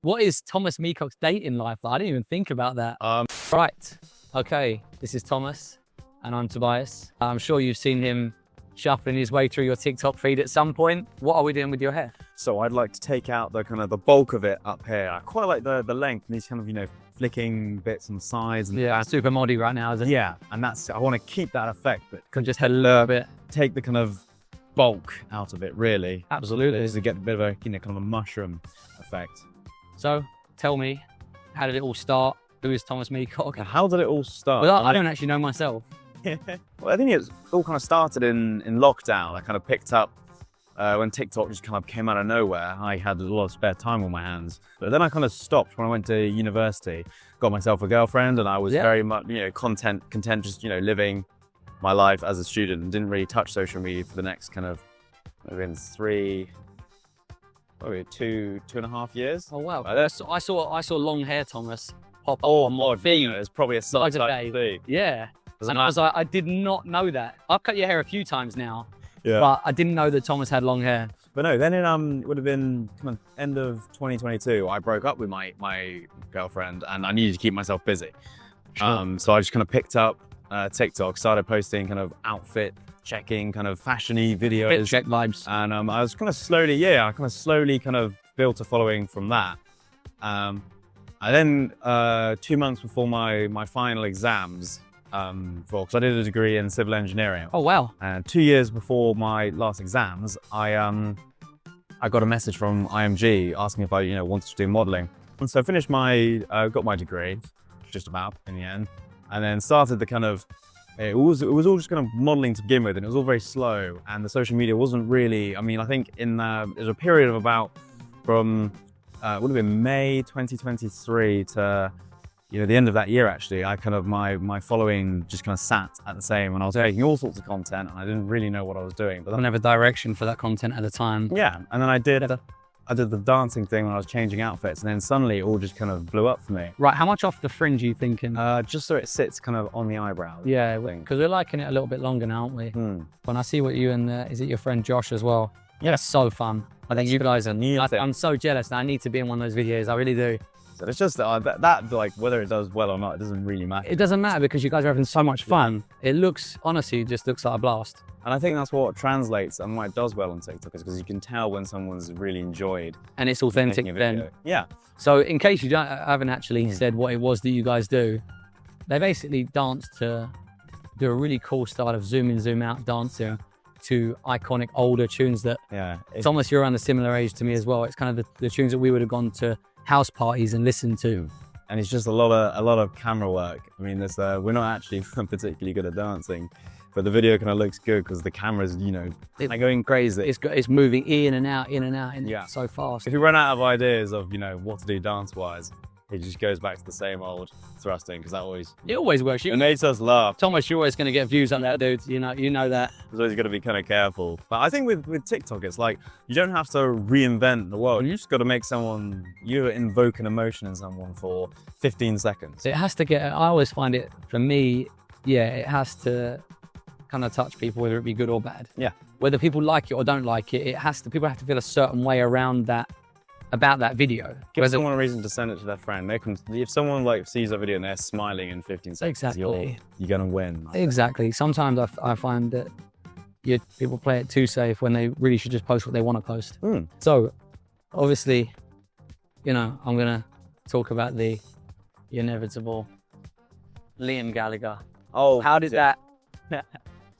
What is Thomas Meacock's dating life like? I didn't even think about that. Right. Okay. This is Thomas, and I'm Tobias. I'm sure you've seen him shuffling his way through your TikTok feed at some point. What are we doing with your hair? So I'd like to take out the kind of the bulk of it up here. I quite like the length and these kind of, you know, flicking bits on the sides. And Yeah, super moddy right now, isn't it? yeah, and that's, I want to keep that effect, but Can just a little bit. take the kind of bulk out of it, really. Absolutely. Just to get a bit of a, you know, kind of a mushroom effect. So, tell me, how did it all start? Who is Thomas Meacock? How did it all start? Well, I don't actually know myself. Well, I think it all kind of started in lockdown. I kind of picked up when TikTok just kind of came out of nowhere. I had a lot of spare time on my hands. But then I kind of stopped when I went to university, got myself a girlfriend, and I was very much, you know, content, just, you know, living my life as a student, and didn't really touch social media for the next kind of, maybe two and a half years. Oh wow! I saw long hair Thomas pop up Oh, on my my feed. God, it's probably a Like sight a day. thing. Yeah, and I was like, I did not know that. I've cut your hair a few times now, Yeah. but I didn't know that Thomas had long hair. But no, then it would have been kind of end of 2022. I broke up with my girlfriend, and I needed to keep myself busy. Sure. So I just kind of picked up TikTok, started posting kind of outfit checking, kind of fashion-y videos. Check vibes. And I was kind of slowly kind of built a following from that. And then 2 months before my final exams, because I did a degree in civil engineering. Oh wow! And 2 years before my last exams, I got a message from IMG asking if I, you know, wanted to do modelling. And so I finished got my degree, just about in the end, and then started the kind of, it was all just kind of modelling to begin with, and it was all very slow, and the social media wasn't really, I mean, I think there's a period of about from, it would have been May 2023 to, you know, the end of that year actually, I kind of, my following just kind of sat at the same, and I was making all sorts of content, and I didn't really know what I was doing. But I didn't have a direction for that content at the time. yeah, and then I did the dancing thing when I was changing outfits, and then suddenly it all just kind of blew up for me. Right, how much off the fringe are you thinking? Just so it sits kind of on the eyebrows. Yeah, because we're liking it a little bit longer now, aren't we? When I see what you and is it your friend Josh as well? Yeah, it's so fun. I think you guys are. I'm so jealous now. I need to be in one of those videos. I really do. So it's just that like whether it does well or not, it doesn't really matter. It doesn't matter because you guys are having so much fun. It looks, honestly, just looks like a blast. And I think that's what translates and why it does well on TikTok, is because you can tell when someone's really enjoyed. And it's authentic then. Yeah. So in case you haven't actually said what it was that you guys do, they basically dance to do a really cool style of zoom in, zoom out dancing to iconic older tunes that, Thomas, you're around a similar age to me as well. It's kind of the tunes that we would have gone to house parties and listened to. And it's just a lot of camera work. I mean, we're not actually particularly good at dancing, but the video kind of looks good because the camera's, you know, like going crazy. It's moving in and out, so fast. If you run out of ideas of, you know, what to do dance-wise, it just goes back to the same old thrusting, because it always works. It makes us laugh. Thomas, you're always going to get views on that, dude. You know that. So you've got to be kind of careful. But I think with TikTok, it's like, you don't have to reinvent the world. You just got to make you invoke an emotion in someone for 15 seconds. It has to I always find it, for me, it has to kind of touch people, whether it be good or bad. Yeah. Whether people like it or don't like it, people have to feel a certain way around that, about that video. Give someone a reason to send it to their friend. If someone like sees a video and they're smiling in 15 seconds, exactly, you're gonna win. Exactly. Sometimes I find that people play it too safe when they really should just post what they want to post. So, obviously, you know, I'm gonna talk about the inevitable Liam Gallagher. Oh, how did that?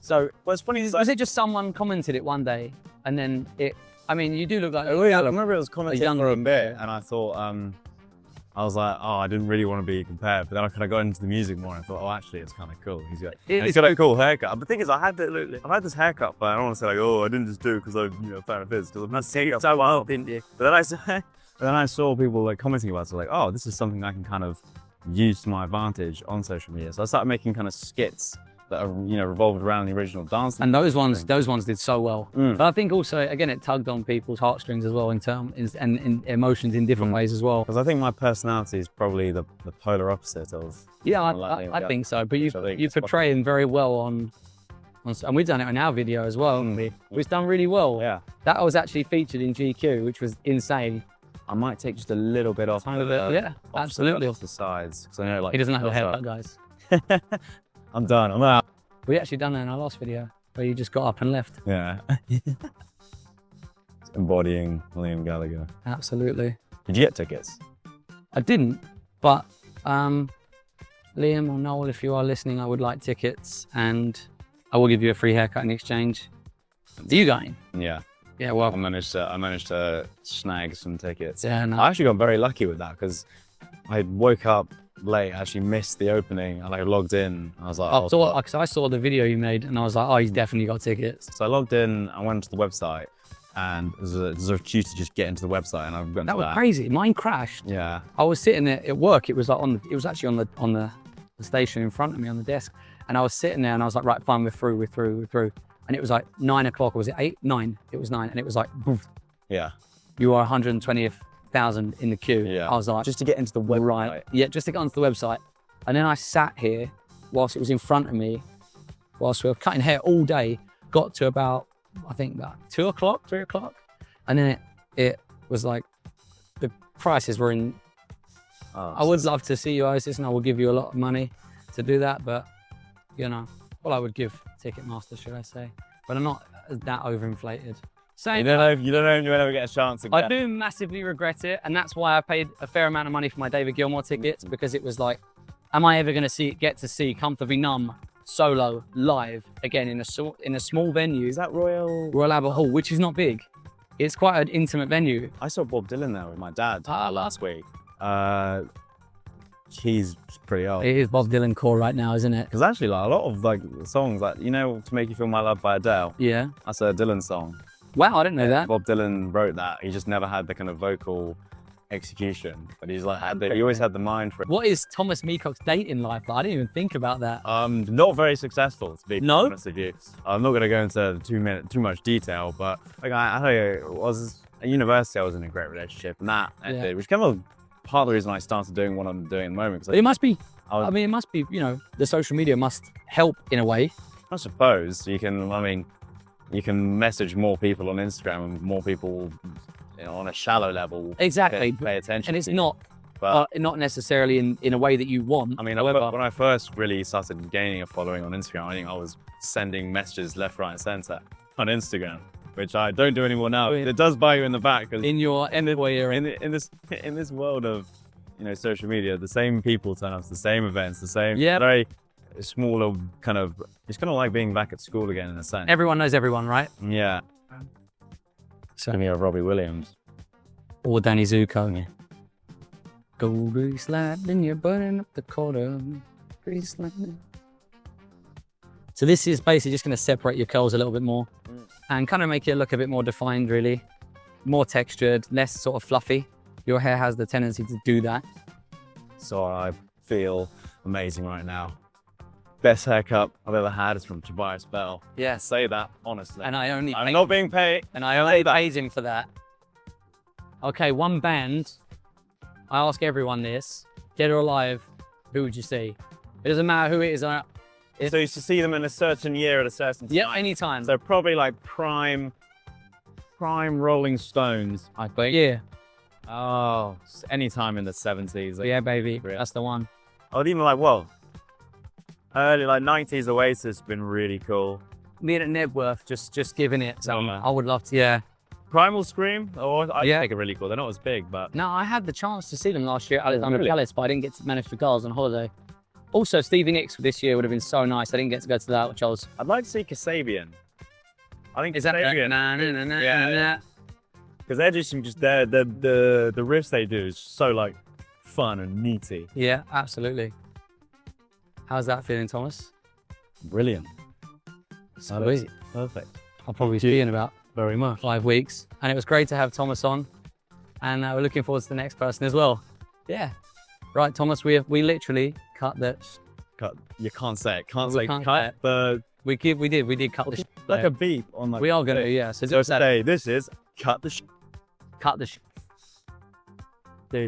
So, well, it's funny. Was it just someone commented it one day and then it? I mean, you do look like. I remember it was commented for a bit, and I thought, I was like, oh, I didn't really want to be compared, but then I kind of got into the music more, and I thought, oh, actually, it's kind of cool. He's got a cool haircut. But the thing is, I've had this haircut, but I don't want to say like, oh, I didn't just do it because I'm, you know, a fan of his, because I'm not saying it so well, didn't you? But then I saw people like commenting about it, so like, oh, this is something I can kind of use to my advantage on social media. So I started making kind of skits that are, you know, revolved around the original dance. And those ones did so well. But I think also, again, it tugged on people's heartstrings as well and emotions in different ways as well. Because I think my personality is probably the polar opposite of. Yeah, I think so. But you portray him very well on, and we've done it on our video as well, haven't we? We've done really well. Yeah. That was actually featured in GQ, which was insane. I might take just a little bit off. Yeah, absolutely. Off the sides, because I know like He doesn't have a haircut, guys. I'm done. I'm out. We actually done that in our last video where you just got up and left. Yeah. Embodying Liam Gallagher. Absolutely. Did you get tickets? I didn't, but Liam or Noel, if you are listening, I would like tickets and I will give you a free haircut in exchange. Are you going? Yeah. Yeah, well, I managed to snag some tickets. yeah, no. I actually got very lucky with that because I woke up late, actually missed the opening, and I logged in. I was like, because I saw the video you made and I was like, oh, he's definitely got tickets. So I logged in, I went to the website, and there's a queue to just get into the website, and I went That to was crazy. Mine crashed. Yeah. I was sitting there at work. It was like it was actually on the station in front of me on the desk, and I was sitting there and I was like, right, fine, we're through. And it was like 9 o'clock, or was it 8? 9. It was 9, and it was like, boof, Yeah. you are 120,000 in the queue. Yeah. I was like, Just to get into the website. right. Yeah, just to get onto the website. And then I sat here whilst it was in front of me, whilst we were cutting hair all day, got to about, I think about 2 o'clock, 3 o'clock. And then it was like, the prices were in, I would love to see you, Isis, and I will give you a lot of money to do that, but you know, well, I would give Ticketmaster, should I say, but I'm not that overinflated. You don't know if you'll ever get a chance again. I do massively regret it, and that's why I paid a fair amount of money for my David Gilmour tickets, because it was like, am I ever going to get to see Comfortably Numb solo live again in a small venue? Is that Royal Albert Hall, which is not big. It's quite an intimate venue. I saw Bob Dylan there with my dad last week. He's pretty old. It is Bob Dylan core right now, isn't it? Because actually, like a lot of like songs, like you know, "To Make You Feel My Love" by Adele. Yeah. That's a Dylan song. Wow, I didn't know that. Bob Dylan wrote that. He just never had the kind of vocal execution, but he's like he always had the mind for it. What is Thomas Meacock's dating life like? I didn't even think about that. Not very successful, to be No? honest with you. I'm not going to go into too much detail, but like I tell you, at university I was in a great relationship, and that ended, which kind of part of the reason I started doing what I'm doing at the moment. It must be. I mean, it must be. You know, the social media must help in a way. I suppose you can. I mean, you can message more people on Instagram, and more people, you know, on a shallow level. Exactly. Pay attention. And it's not necessarily in a way that you want. I mean, however, when I first really started gaining a following on Instagram, I think I was sending messages left, right, and centre on Instagram, which I don't do anymore now. It does buy you in the back because in this world of, you know, social media, the same people turn up to the same events, the same very smaller kind of. It's kind of like being back at school again in a sense. everyone knows everyone, right? Yeah. So, Give me a Robbie Williams. or Danny Zuko. Yeah. Go grease lightning, you're burning up the quarter. Grease lightning. So this is basically just going to separate your curls a little bit more and kind of make it look a bit more defined, really. More textured, less sort of fluffy. Your hair has the tendency to do that. So I feel amazing right now. Best haircut I've ever had is from Tobias Bell. Yeah. Say that honestly. And I'm not being paid. And I only paid him for that. Okay, one band. I ask everyone this. Dead or alive, who would you see? It doesn't matter who it is. So you should see them in a certain year at a certain time. Yeah, anytime. So probably like prime Rolling Stones, I think. Yeah. Oh, anytime in the 70s. Like, Yeah, baby. That's the one. I would even like, early like 90s Oasis has been really cool. Me and Nedworth just giving it. So Summer. I would love to, yeah. Primal Scream, I Yeah. think are really cool. They're not as big, but No, I had the chance to see them last year at Alexandra Really? Palace, but I didn't get to manage the girls on holiday. Also, Stevie Nicks this year would have been so nice. I didn't get to go to that, which I was... I'd like to see Kasabian. I think Is that... Kasabian, Yeah. because they're just the riffs they do is so like fun and meaty. Yeah, absolutely. How's that feeling, Thomas? Brilliant. Sweet. Perfect. I'll probably see you in about Very much. 5 weeks. And it was great to have Thomas on. And we're looking forward to the next person as well. Yeah. Right, Thomas, we literally cut the... Cut. You can't say it. Can't We say can't cut. say The We did cut the... like a beep on like. We are going to, yeah. So So just today this is cut the. cut the...